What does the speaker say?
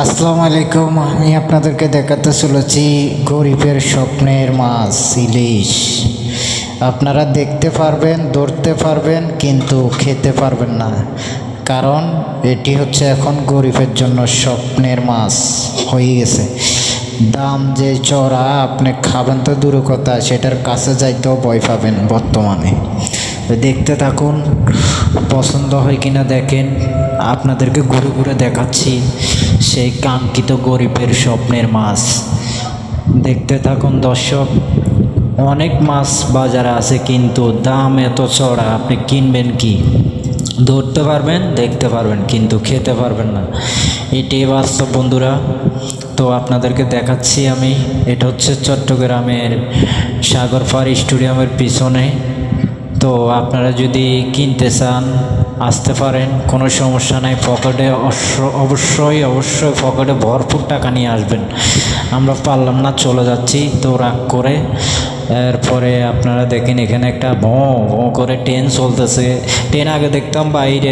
আসসালামু আলাইকুম। আমি আপনাদেরকে দেখাতে চলেছি গরিবের স্বপ্নের মাছ ইলিশ। আপনারা দেখতে পারবেন, ধরতে পারবেন, কিন্তু খেতে পারবেন না, কারণ এটি হচ্ছে এখন গরিবের জন্য স্বপ্নের মাছ হয়ে গেছে। দাম যে চড়া, আপনি খাবেন তো দূর কথা, সেটার কাছে যাইতেও ভয় পাবেন বর্তমানে। দেখতে থাকুন, পছন্দ হয় কিনা দেখেন। আপনাদেরকে ঘুরে ঘুরে দেখাচ্ছি সেই কাঙ্ক্ষিত গরিবের স্বপ্নের মাছ। দেখতে থাকুন দর্শক। অনেক মাছ বাজারে আছে, কিন্তু দাম এত চড়া, আপনি কিনবেন কি? ধরতে পারবেন, দেখতে পারবেন, কিন্তু খেতে পারবেন না। এটাই বাস্তব বন্ধুরা। তো আপনাদেরকে দেখাচ্ছি আমি। এটা হচ্ছে চট্টগ্রামের সাগর পাড় স্টেডিয়ামের পিছনে। তো আপনারা যদি কিনতে চান আসতে পারেন, কোনো সমস্যা নাই। পকেটে অবশ্যই পকেটে ভরপুর টাকা নিয়ে আসবেন। আমরা পারলাম না, চলে যাচ্ছি, তো রাগ করে। এরপরে আপনারা দেখেন এখানে একটা ভঁ ভঁ করে ট্রেন চলতেছে। ট্রেন আগে দেখতাম বাইরে।